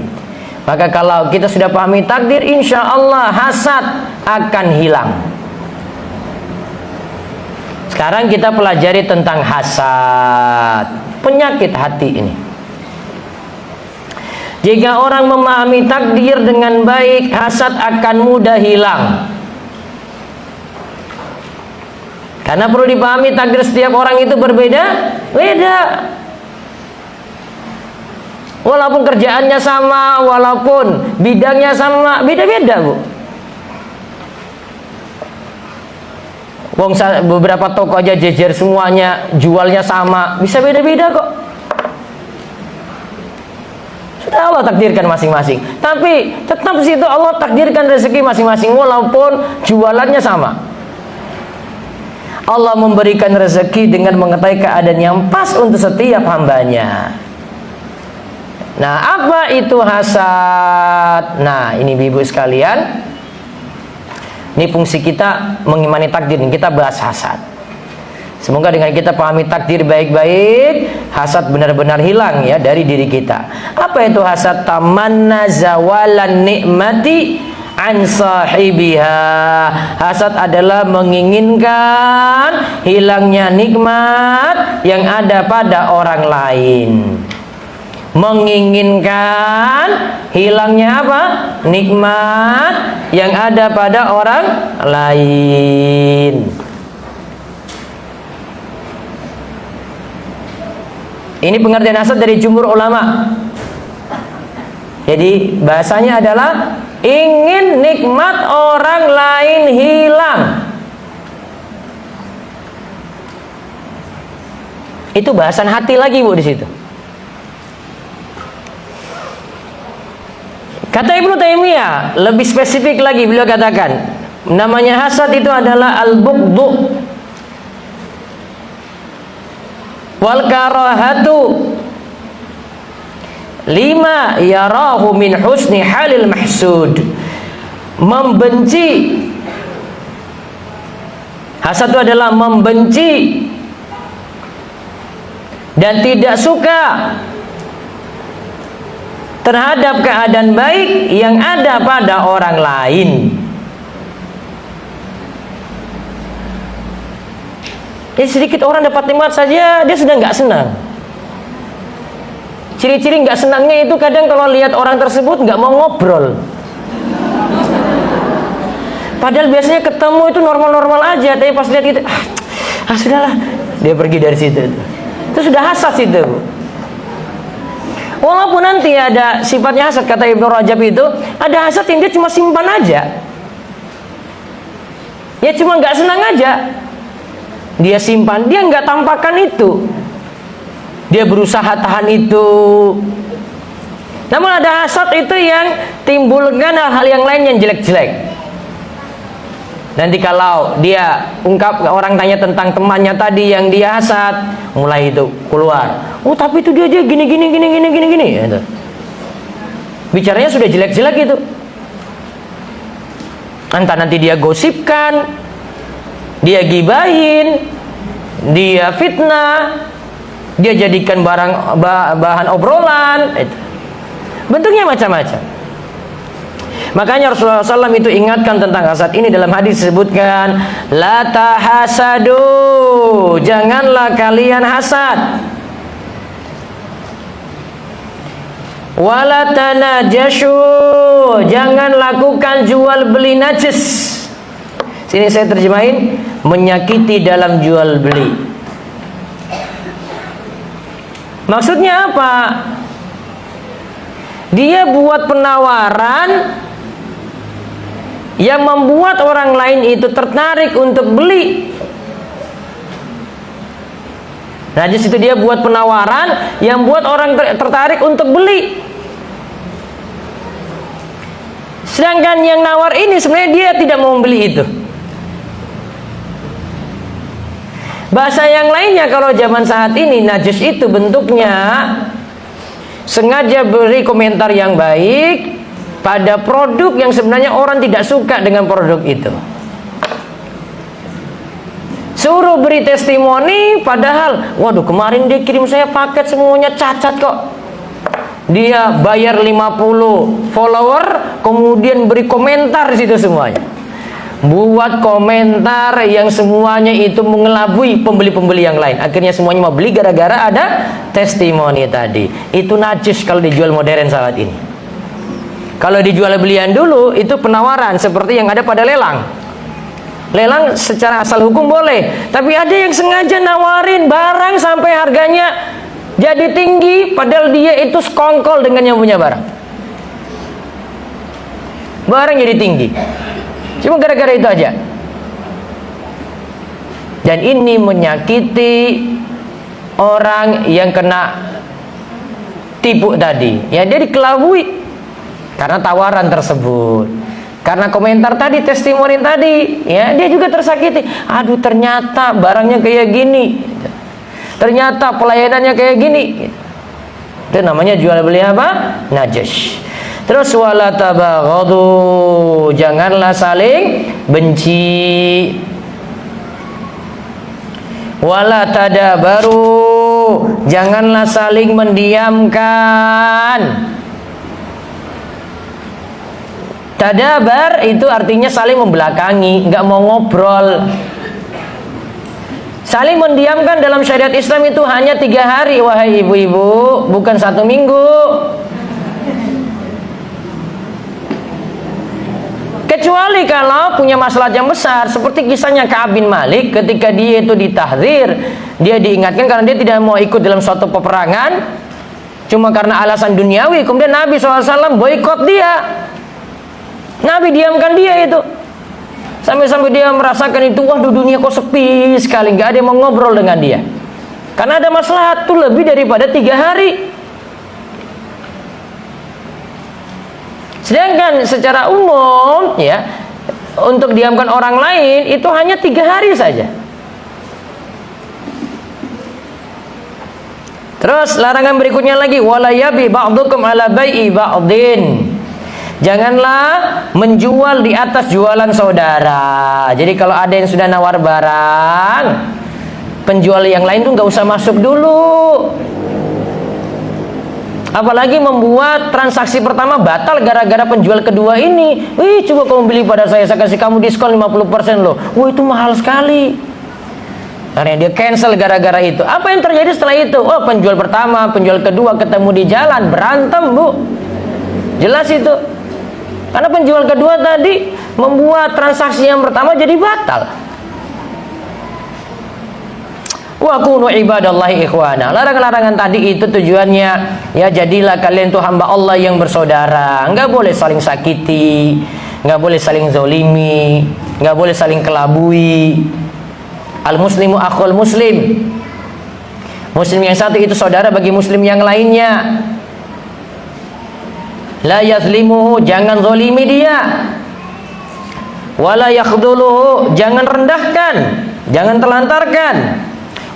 Maka kalau kita sudah pahami takdir, insya Allah hasad akan hilang. Sekarang kita pelajari tentang hasad, penyakit hati ini. Jika orang memahami takdir dengan baik, hasad akan mudah hilang. Karena perlu dipahami, takdir setiap orang itu berbeda. Walaupun kerjaannya sama, walaupun bidangnya sama, beda-beda, Bu. Beberapa toko aja jejer semuanya, jualnya sama, bisa beda-beda kok. Sudah Allah takdirkan masing-masing. Tapi tetap situ Allah takdirkan rezeki masing-masing, walaupun jualannya sama. Allah memberikan rezeki dengan mengetahui keadaan yang pas untuk setiap hambanya. Nah, apa itu hasad? Nah, ini ibu sekalian, ini fungsi kita mengimani takdir. Kita bahas hasad. Semoga dengan kita pahami takdir baik-baik, hasad benar-benar hilang ya dari diri kita. Apa itu hasad? Tamanna zawalan nikmati an sahibiha. Hasad adalah menginginkan hilangnya nikmat yang ada pada orang lain. Menginginkan hilangnya apa? Nikmat yang ada pada orang lain. Ini pengertian hasad dari jumhur ulama. Jadi bahasanya adalah ingin nikmat orang lain hilang. Itu bahasan hati lagi, Bu, di situ. Kata Ibnu Taimiyah, lebih spesifik lagi beliau katakan, namanya hasad itu adalah al-bughdu wal karahatu lima yarahu min husni halil mahsud. Membenci. Hasad itu adalah membenci dan tidak suka terhadap keadaan baik yang ada pada orang lain. Jadi sedikit orang dapat nikmat saja dia sudah nggak senang. Ciri-ciri nggak senangnya itu kadang kalau lihat orang tersebut nggak mau ngobrol. Padahal biasanya ketemu itu normal-normal aja, tapi pas lihat gitu, sudahlah, dia pergi dari situ. Itu sudah hasad itu. Walaupun nanti ada sifatnya hasad, kata Ibnu Rajab itu, ada hasad yang dia cuma simpan aja. Ya cuma nggak senang aja. Dia simpan, dia nggak tampakkan itu. Dia berusaha tahan itu. Namun ada hasad itu yang timbulkan hal-hal yang lain yang jelek-jelek. Nanti kalau dia ungkap, orang tanya tentang temannya tadi yang dia hasad, mulai itu keluar. Oh tapi itu dia gini. Gitu. Bicaranya sudah jelek-jelek gitu. Entah nanti dia gosipkan, dia gibahin, dia fitnah, dia jadikan bahan obrolan. Itu. Bentuknya macam-macam. Makanya Rasulullah SAW itu ingatkan tentang hasad ini dalam hadis disebutkan, la tahasadu, janganlah kalian hasad. Wala tanajashu, jangan lakukan jual beli najis. Sini saya terjemahin, menyakiti dalam jual beli. Maksudnya apa? Dia buat penawaran yang membuat orang lain itu tertarik untuk beli. Najis itu dia buat penawaran yang buat orang tertarik untuk beli. Sedangkan yang nawar ini sebenarnya dia tidak mau membeli itu. Bahasa yang lainnya kalau zaman saat ini, najis itu bentuknya sengaja beri komentar yang baik pada produk yang sebenarnya orang tidak suka dengan produk itu. Suruh beri testimoni, padahal waduh kemarin dia kirim saya paket semuanya cacat kok. Dia bayar 50 follower, kemudian beri komentar di situ semuanya. Buat komentar yang semuanya itu mengelabui pembeli-pembeli yang lain. Akhirnya semuanya mau beli gara-gara ada testimoni tadi. Itu najis kalau dijual modern saat ini. Kalau dijual belian dulu itu penawaran seperti yang ada pada lelang. Lelang secara asal hukum boleh, tapi ada yang sengaja nawarin barang sampai harganya jadi tinggi, padahal dia itu sekongkol dengan yang punya barang. Barang jadi tinggi, cuma gara-gara itu aja. Dan ini menyakiti orang yang kena tipu tadi. Ya dia dikelabui karena tawaran tersebut, karena komentar tadi, testimoni tadi, ya dia juga tersakiti. Aduh ternyata barangnya kayak gini, ternyata pelayanannya kayak gini. Itu namanya jual beli apa? Najas. Terus wala tabaghadu, janganlah saling benci. Wala tadabaru, janganlah saling mendiamkan. Tadabar itu artinya saling membelakangi, nggak mau ngobrol. Saling mendiamkan dalam syariat Islam itu hanya 3 hari, wahai ibu-ibu, bukan 1 minggu. Kecuali kalau punya masalah yang besar, seperti kisahnya Ka'ab bin Malik ketika dia itu ditahdzir, dia diingatkan karena dia tidak mau ikut dalam suatu peperangan, cuma karena alasan duniawi. Kemudian Nabi SAW boikot dia. Nabi diamkan dia itu. Sampai-sampai dia merasakan itu, waduh dunia kok sepi sekali, nggak ada yang mau ngobrol dengan dia. Karena ada masalah itu lebih daripada 3 hari. Sedangkan secara umum ya, untuk diamkan orang lain itu hanya 3 hari saja. Terus larangan berikutnya lagi, wala yabi ba'dukum ala bai'i ba'din. Janganlah menjual di atas jualan saudara. Jadi kalau ada yang sudah nawar barang, penjual yang lain tuh nggak usah masuk dulu. Apalagi membuat transaksi pertama batal gara-gara penjual kedua ini. Wih, coba kamu beli pada saya kasih kamu diskon 50% loh. Wah, itu mahal sekali. Karena dia cancel gara-gara itu. Apa yang terjadi setelah itu? Oh, penjual pertama, penjual kedua ketemu di jalan, berantem, Bu. Jelas itu. Karena penjual kedua tadi membuat transaksi yang pertama jadi batal. Wa kunu ibadallahi ikhwana. Larangan-larangan tadi itu tujuannya ya, jadilah kalian tuh hamba Allah yang bersaudara. Enggak boleh saling sakiti, enggak boleh saling zolimi, enggak boleh saling kelabui. Al muslimu akhul muslim. Muslim yang satu itu saudara bagi muslim yang lainnya. La yazlimuhu, jangan zolimi dia. Wala yakhdhuluhu, jangan rendahkan, jangan telantarkan.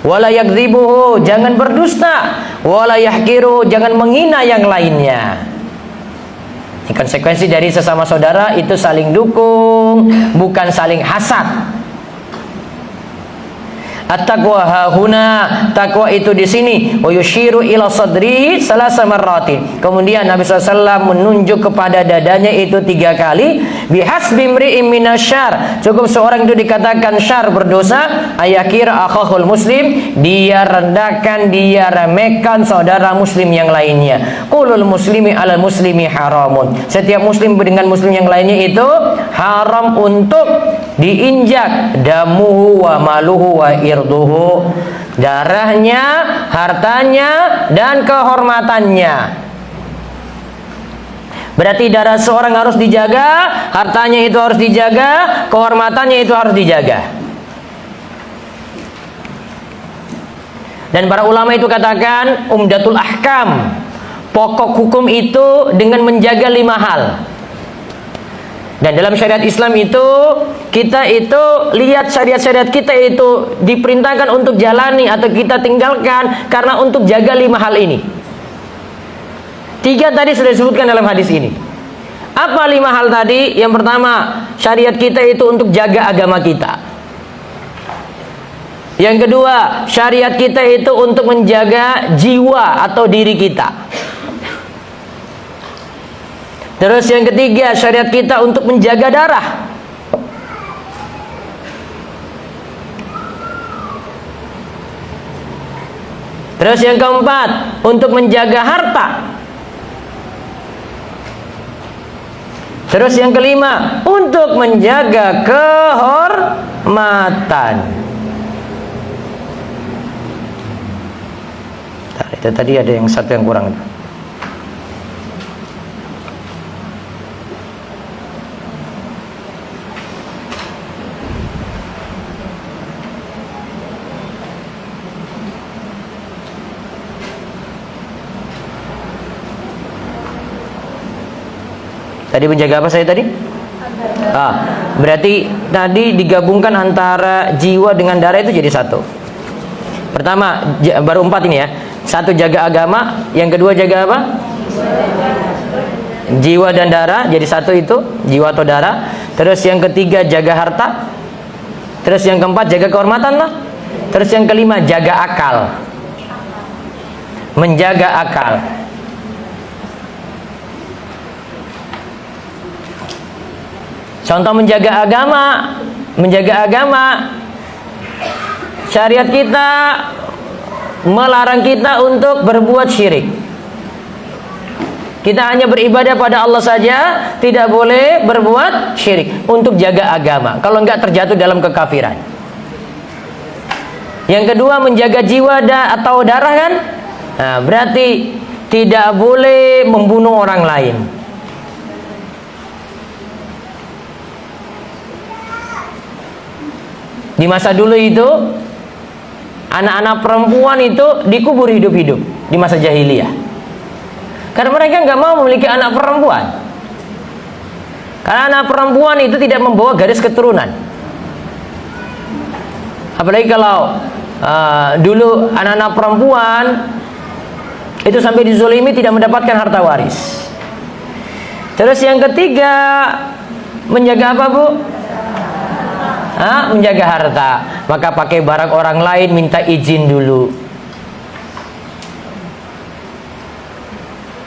Wala yakdzibuhu, jangan berdusta. Wala yahkiru, jangan menghina yang lainnya. Ini konsekuensi dari sesama saudara itu saling dukung, bukan saling hasad. At-taqwa hahuna, takwa itu di sini. Wa yushiru ila sadrihi salasa marratin. Kemudian Nabi SAW menunjuk kepada dadanya itu 3 kali. Bihasbi imri'in minasyarr, cukup seorang itu dikatakan syar, berdosa, ayakira akhahul muslim, dia rendahkan, dia remehkan saudara muslim yang lainnya. Qulul muslimi alal muslimi haramun. Setiap muslim dengan muslim yang lainnya itu haram untuk diinjak, damuhu wa maluhu wa irduhu, darahnya, hartanya, dan kehormatannya. Berarti darah seorang harus dijaga, hartanya itu harus dijaga, kehormatannya itu harus dijaga. Dan para ulama itu katakan umdatul ahkam, pokok hukum itu dengan menjaga 5 hal. Dan dalam syariat Islam itu, kita itu lihat syariat-syariat kita itu diperintahkan untuk jalani atau kita tinggalkan karena untuk jaga 5 hal ini. 3 tadi sudah disebutkan dalam hadis ini. Apa 5 hal tadi? Yang pertama, syariat kita itu untuk jaga agama kita. Yang kedua, syariat kita itu untuk menjaga jiwa atau diri kita. Terus yang ketiga, syariat kita untuk menjaga darah. Terus yang keempat, untuk menjaga harta. Terus yang kelima, untuk menjaga kehormatan. Nah, itu tadi ada yang satu yang kurang. Tadi menjaga apa saya tadi? Berarti tadi digabungkan antara jiwa dengan darah itu jadi satu. Pertama, baru 4 ini ya. Satu jaga agama, yang kedua jaga apa? Jiwa dan darah, jadi satu itu, jiwa atau darah. Terus yang ketiga jaga harta. Terus yang keempat jaga kehormatan lah. Terus yang kelima jaga akal. Menjaga akal. Contoh menjaga agama. Menjaga agama, syariat kita melarang kita untuk berbuat syirik. Kita hanya beribadah pada Allah saja, tidak boleh berbuat syirik untuk jaga agama. Kalau enggak terjatuh dalam kekafiran. Yang kedua menjaga jiwa atau darah kan? Nah, berarti tidak boleh membunuh orang lain. Di masa dulu itu anak-anak perempuan itu dikubur hidup-hidup di masa jahiliyah. Karena mereka nggak mau memiliki anak perempuan. Karena anak perempuan itu tidak membawa garis keturunan. Apalagi kalau dulu anak-anak perempuan itu sampai dizolimi tidak mendapatkan harta waris. Terus yang ketiga menjaga apa, Bu? Menjaga harta. Maka pakai barang orang lain minta izin dulu.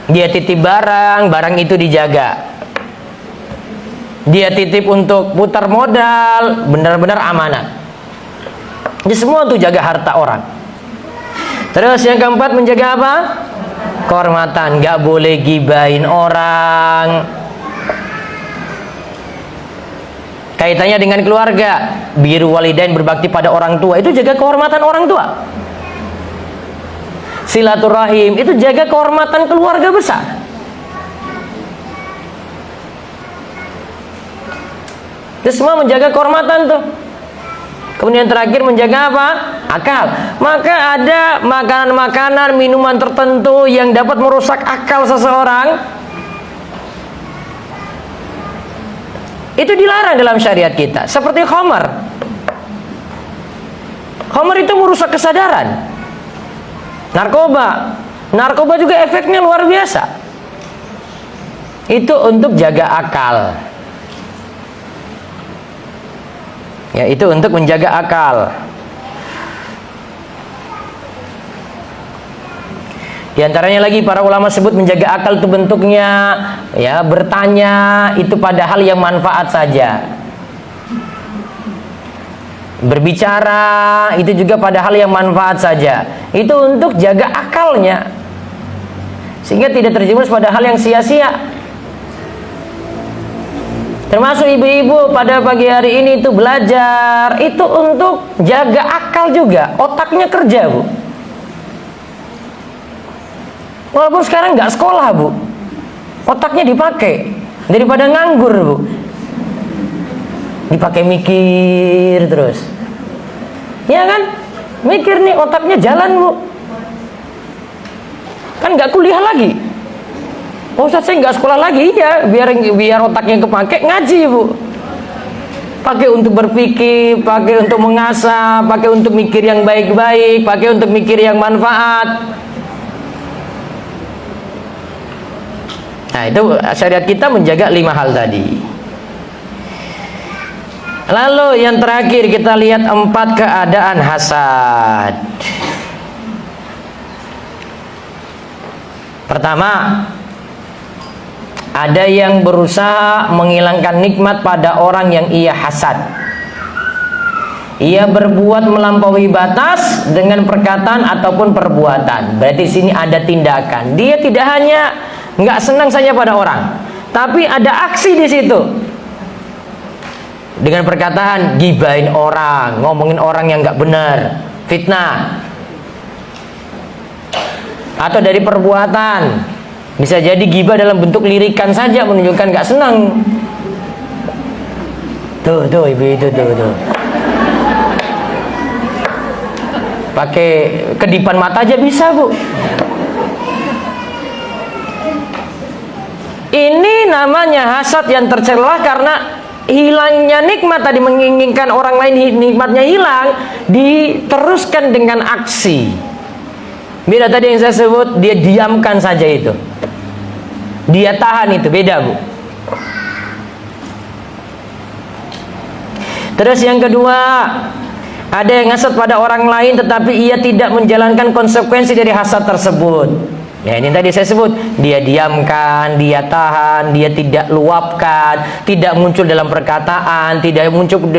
Dia titip barang, barang itu dijaga. Dia titip untuk putar modal, benar-benar amanah. Ini semua untuk jaga harta orang. Terus yang keempat menjaga apa? Kehormatan. Gak boleh gibahin orang. Kaitannya dengan keluarga, biru walidain, berbakti pada orang tua, itu jaga kehormatan orang tua. Silaturahim, itu jaga kehormatan keluarga besar. Itu semua menjaga kehormatan tuh. Kemudian terakhir menjaga apa? Akal. Maka ada makanan-makanan, minuman tertentu yang dapat merusak akal seseorang. Itu dilarang dalam syariat kita. Seperti khamar. Khamar itu merusak kesadaran. Narkoba. Narkoba juga efeknya luar biasa. Itu untuk jaga akal. Ya, itu untuk menjaga akal. Di antaranya lagi para ulama sebut menjaga akal itu bentuknya ya bertanya itu pada hal yang manfaat saja. Berbicara itu juga pada hal yang manfaat saja. Itu untuk jaga akalnya. Sehingga tidak terjerumus pada hal yang sia-sia. Termasuk ibu-ibu pada pagi hari ini itu belajar, itu untuk jaga akal juga, otaknya kerja, Bu. Walaupun sekarang nggak sekolah, Bu, otaknya dipakai daripada nganggur, Bu. Dipakai mikir terus, ya kan? Mikir nih, otaknya jalan, Bu. Kan nggak kuliah lagi. Oh, Ustaz, saya nggak sekolah lagi, ya biar otaknya kepake ngaji, Bu. Pakai untuk berpikir, pakai untuk mengasah, pakai untuk mikir yang baik-baik, pakai untuk mikir yang manfaat. Nah, itu syariat kita menjaga 5 hal tadi. Lalu yang terakhir kita lihat 4 keadaan hasad. Pertama, ada yang berusaha menghilangkan nikmat pada orang yang ia hasad. Ia berbuat melampaui batas dengan perkataan ataupun perbuatan. Berarti sini ada tindakan. Dia tidak hanya nggak senang saja pada orang, tapi ada aksi di situ. Dengan perkataan, gibahin orang, ngomongin orang yang nggak benar, fitnah. Atau dari perbuatan, bisa jadi gibah dalam bentuk lirikan saja menunjukkan nggak senang. Tuh ibu itu tuh. Pakai kedipan mata aja bisa, Bu. Ini namanya hasad yang tercela karena hilangnya nikmat tadi, menginginkan orang lain nikmatnya hilang, diteruskan dengan aksi. Beda tadi yang saya sebut, dia diamkan saja itu. Dia tahan itu, beda Bu. Terus yang kedua, ada yang hasad pada orang lain tetapi ia tidak menjalankan konsekuensi dari hasad tersebut. Ya, ini tadi saya sebut, dia diamkan, dia tahan, dia tidak luapkan, tidak muncul dalam perkataan, tidak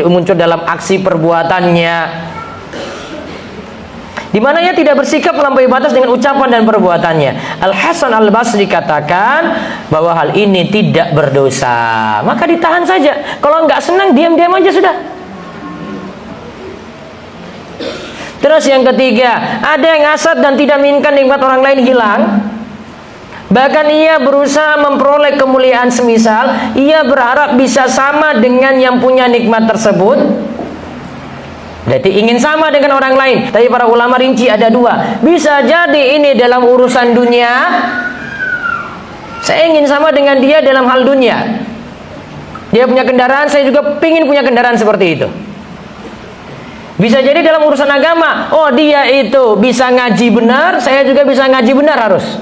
muncul dalam aksi perbuatannya. Di mana ia tidak bersikap melampaui batas dengan ucapan dan perbuatannya. Al-Hasan Al-Basri katakan bahwa hal ini tidak berdosa. Maka ditahan saja. Kalau nggak senang, diam-diam aja sudah. Terus yang ketiga, ada yang hasad dan tidak menginginkan nikmat orang lain hilang. Bahkan ia berusaha memperoleh kemuliaan semisal ia berharap bisa sama dengan yang punya nikmat tersebut. Berarti ingin sama dengan orang lain. Tapi para ulama rinci ada dua. Bisa jadi ini dalam urusan dunia. Saya ingin sama dengan dia dalam hal dunia. Dia punya kendaraan, saya juga ingin punya kendaraan seperti itu. Bisa jadi dalam urusan agama. Oh, dia itu bisa ngaji benar, saya juga bisa ngaji benar harus.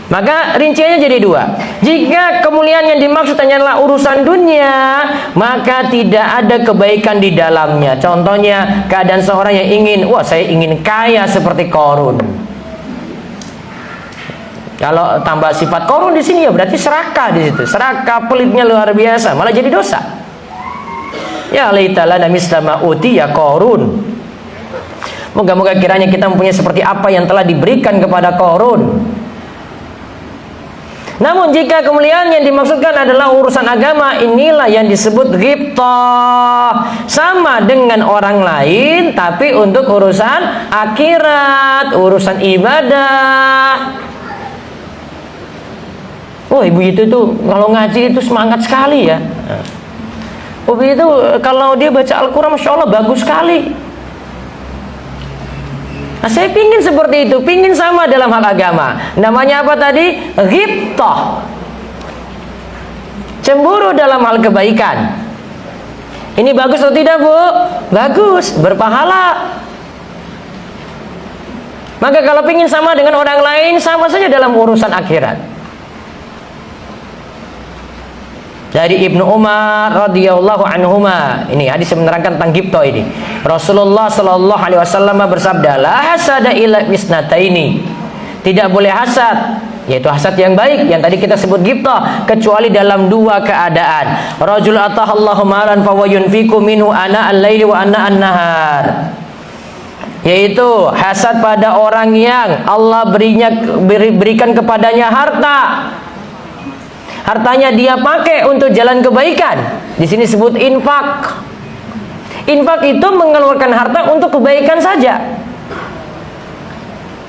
Maka rinciannya jadi dua. Jika kemuliaan yang dimaksud hanyalah urusan dunia, maka tidak ada kebaikan di dalamnya. Contohnya keadaan seorang yang ingin, wah saya ingin kaya seperti Qarun. Kalau tambah sifat Qarun di sini ya berarti serakah di situ. Serakah, pelitnya luar biasa, malah jadi dosa. Ya laitalana misla ma utiya Qarun. Moga-moga kiranya kita mempunyai seperti apa yang telah diberikan kepada Qarun. Namun jika kemuliaan yang dimaksudkan adalah urusan agama, inilah yang disebut ghibtah. Sama dengan orang lain, tapi untuk urusan akhirat, urusan ibadah. Oh, ibu itu tuh kalau ngaji itu semangat sekali ya. Oh, itu kalau dia baca Al-Quran, Masya Allah bagus sekali. Nah, saya pingin seperti itu, pingin sama dalam hal agama. Namanya apa tadi? Ghibtah. Cemburu dalam hal kebaikan. Ini bagus atau tidak, Bu? Bagus, berpahala. Maka kalau pingin sama dengan orang lain, sama saja dalam urusan akhirat. Dari Ibnu Umar radhiyallahu anhuma, ini hadis yang menerangkan tentang ghibtah ini. Rasulullah sallallahu alaihi wasallam bersabda, "La hasada illa bisnataini." Tidak boleh hasad, yaitu hasad yang baik yang tadi kita sebut ghibtah, kecuali dalam dua keadaan. Rajul atahallahu malan fa yunfiqu minhu ana al-laili wa ana an-nahar. Yaitu hasad pada orang yang Allah berikan kepadanya harta. Hartanya dia pakai untuk jalan kebaikan. Di sini sebut infak. Infak itu mengeluarkan harta untuk kebaikan saja.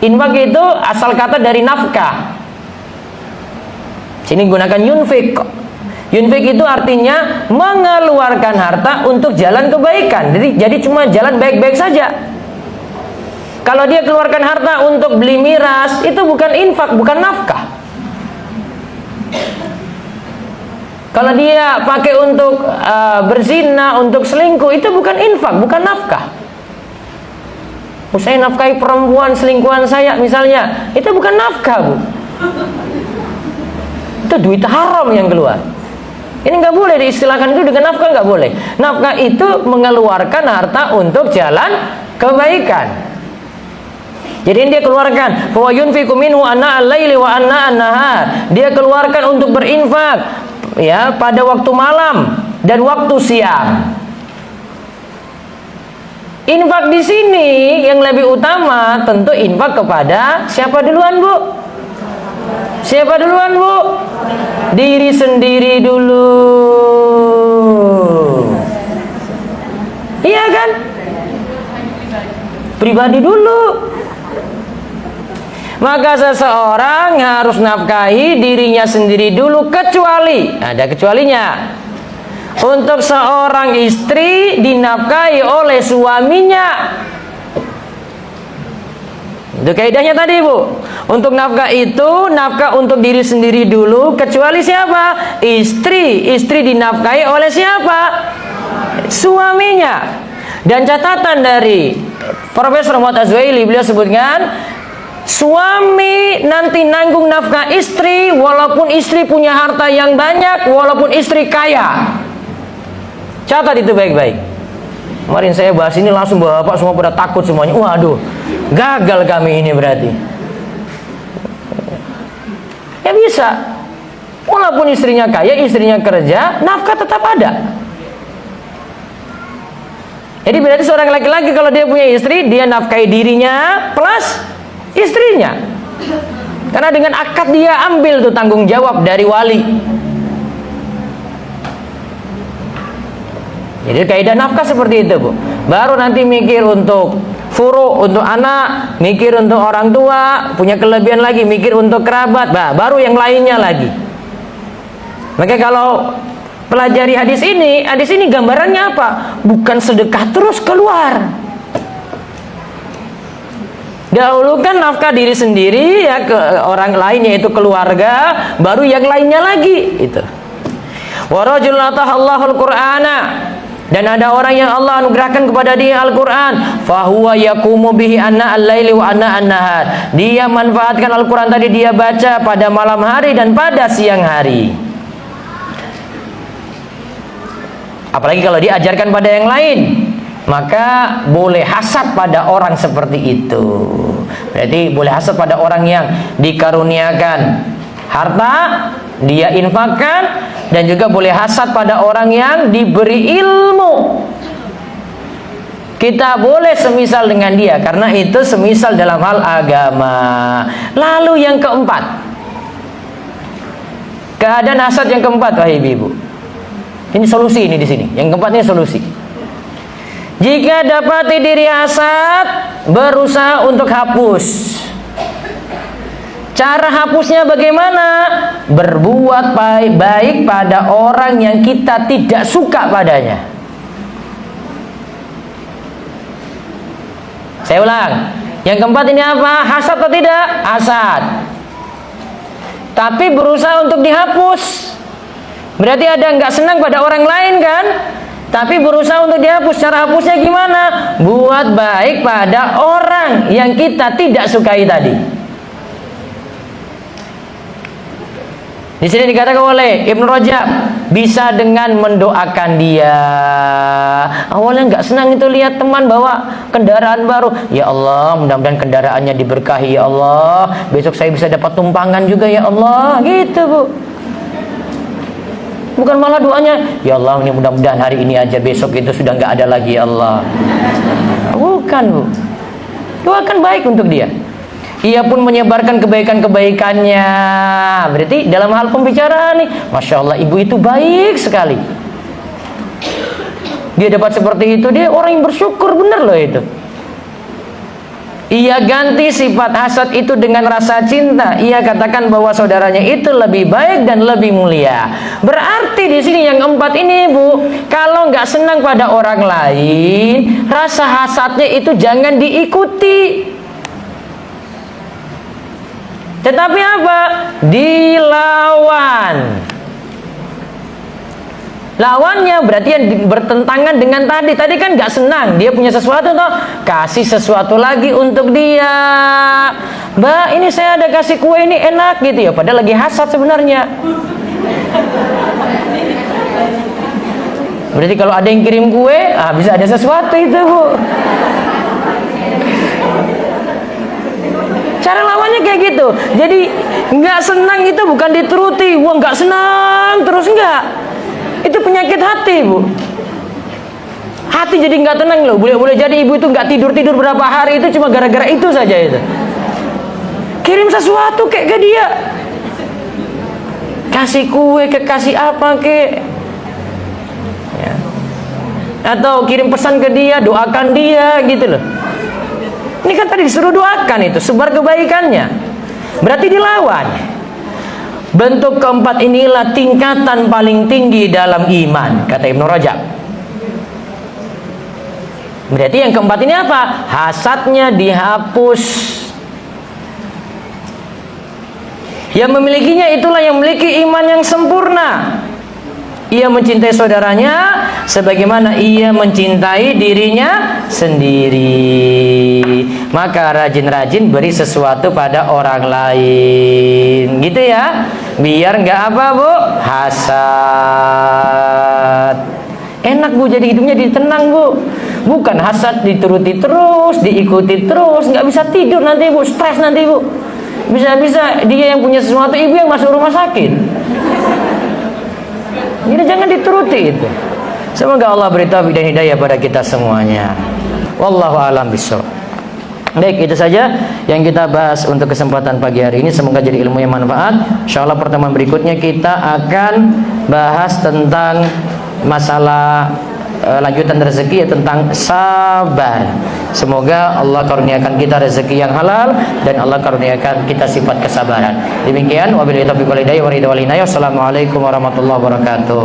Infak itu asal kata dari nafkah. Sini gunakan yunfik. Yunfik itu artinya mengeluarkan harta untuk jalan kebaikan. Jadi cuma jalan baik-baik saja. Kalau dia keluarkan harta untuk beli miras, itu bukan infak, bukan nafkah. Kalau dia pakai untuk berzina, untuk selingkuh, itu bukan infak, bukan nafkah. Saya nafkahi perempuan selingkuhan saya misalnya, itu bukan nafkah, Bu. Itu duit haram yang keluar. Ini nggak boleh diistilahkan itu dengan nafkah, nggak boleh. Nafkah itu mengeluarkan harta untuk jalan kebaikan. Jadi dia keluarkan, fa yunfiqu minhu ana al-laili wa ana an-nahar. Dia keluarkan untuk berinfak ya pada waktu malam dan waktu siang. Infak di sini yang lebih utama tentu infak kepada siapa duluan, Bu? Siapa duluan, Bu? Diri sendiri dulu. Iya kan? Pribadi dulu. Maka seseorang harus nafkahi dirinya sendiri dulu, kecuali ada kecualinya. Untuk seorang istri dinafkahi oleh suaminya. Itu kaidahnya tadi, Bu. Untuk nafkah itu nafkah untuk diri sendiri dulu, kecuali siapa? Istri. Istri dinafkahi oleh siapa? Suaminya. Dan catatan dari Profesor Muhammad Az-Zuhaili beliau sebutkan, suami nanti nanggung nafkah istri walaupun istri punya harta yang banyak, walaupun istri kaya. Catat itu baik-baik. Kemarin saya bahas ini langsung bapak semua pada takut semuanya. Waduh, gagal kami ini berarti. Ya bisa. Walaupun istrinya kaya, istrinya kerja, nafkah tetap ada. Jadi berarti seorang laki-laki kalau dia punya istri, dia nafkahi dirinya plus istrinya. Karena dengan akad dia ambil tuh tanggung jawab dari wali. Jadi kaidah nafkah seperti itu, Bu. Baru nanti mikir untuk furu, untuk anak, mikir untuk orang tua, punya kelebihan lagi, mikir untuk kerabat, baru yang lainnya lagi. Maka kalau pelajari hadis ini gambarannya apa? Bukan sedekah terus keluar. Dahulukan nafkah diri sendiri ya ke orang lain, yaitu keluarga, baru yang lainnya lagi itu. Wa rajulun atahallahul qur'ana, dan ada orang yang Allah anugerahkan kepada dia Al-Qur'an, fahuwa yaqumu bihi anna al-laili wa anna an-nahar. Dia manfaatkan Al-Qur'an tadi, dia baca pada malam hari dan pada siang hari. Apalagi kalau diajarkan pada yang lain, maka boleh hasad pada orang seperti itu. Berarti boleh hasad pada orang yang dikaruniakan harta, dia infakkan, dan juga boleh hasad pada orang yang diberi ilmu. Kita boleh semisal dengan dia, karena itu semisal dalam hal agama. Lalu yang keempat, keadaan hasad yang keempat, wahai ibu. Ini solusi ini di sini. Yang keempatnya solusi. Jika dapati diri hasad, berusaha untuk hapus. Cara hapusnya bagaimana? Berbuat baik pada orang yang kita tidak suka padanya. Saya ulang. Yang keempat ini apa? Hasad atau tidak? Hasad. Tapi berusaha untuk dihapus. Berarti ada nggak senang pada orang lain kan? Tapi berusaha untuk dihapus. Cara hapusnya gimana? Buat baik pada orang yang kita tidak sukai tadi. Di sini dikatakan oleh Ibnu Rajab, bisa dengan mendoakan dia. Awalnya nggak senang itu lihat teman bawa kendaraan baru. Ya Allah, mudah-mudahan kendaraannya diberkahi ya Allah. Besok saya bisa dapat tumpangan juga ya Allah. Gitu, Bu. Bukan malah doanya, ya Allah ini mudah-mudahan hari ini aja, besok itu sudah nggak ada lagi ya Allah. Bukan, Bu. Doakan baik untuk dia. Ia pun menyebarkan kebaikan-kebaikannya. Berarti dalam hal pembicaraan nih, Masya Allah ibu itu baik sekali. Dia dapat seperti itu, dia orang yang bersyukur, bener loh itu. Ia ganti sifat hasad itu dengan rasa cinta. Ia katakan bahwa saudaranya itu lebih baik dan lebih mulia. Berarti di sini yang keempat ini, Bu, kalau nggak senang pada orang lain, rasa hasadnya itu jangan diikuti. Tetapi apa? Dilawan. Lawannya berarti yang bertentangan dengan tadi. Tadi kan gak senang, dia punya sesuatu toh, kasih sesuatu lagi untuk dia. Mbak, ini saya ada kasih kue ini enak gitu ya, padahal lagi hasad sebenarnya. Berarti kalau ada yang kirim kue, bisa ada sesuatu itu, Bu. Cara lawannya kayak gitu. Jadi nggak senang itu bukan dituruti. Wah nggak senang terus, nggak. Itu penyakit hati, Bu. Hati jadi nggak tenang loh. Boleh jadi ibu itu nggak tidur berapa hari itu cuma gara-gara itu saja itu. Kirim sesuatu kayak ke dia. Kasih kue, kasih apa ke? Ya. Atau kirim pesan ke dia, doakan dia gitu loh. Ini kan tadi disuruh doakan itu, sebar kebaikannya. Berarti dilawan. Bentuk keempat inilah tingkatan paling tinggi dalam iman, kata Ibnu Rajab. Berarti yang keempat ini apa? Hasadnya dihapus. Yang memilikinya itulah yang memiliki iman yang sempurna. ia mencintai saudaranya sebagaimana ia mencintai dirinya sendiri. Maka rajin-rajin beri sesuatu pada orang lain, gitu ya, biar nggak apa Bu, hasad. Enak Bu, jadi hidupnya ditenang Bu. Bukan hasad dituruti terus, diikuti terus, nggak bisa tidur nanti Bu, stres nanti Bu. Bisa-bisa dia yang punya sesuatu, ibu yang masuk rumah sakit. Jadi jangan dituruti itu. Semoga Allah beri taufik dan hidayah pada kita semuanya. Wallahu a'lam bishawab. Baik, itu saja yang kita bahas untuk kesempatan pagi hari ini. Semoga jadi ilmu yang manfaat. Insyaallah pertemuan berikutnya kita akan bahas tentang masalah lanjutan rezeki, ya, tentang sabar. Semoga Allah karuniakan kita rezeki yang halal dan Allah karuniakan kita sifat kesabaran. Demikian wabillahi taufiq wal hidayah wa ridha wal inayah. Wassalamualaikum warahmatullahi wabarakatuh.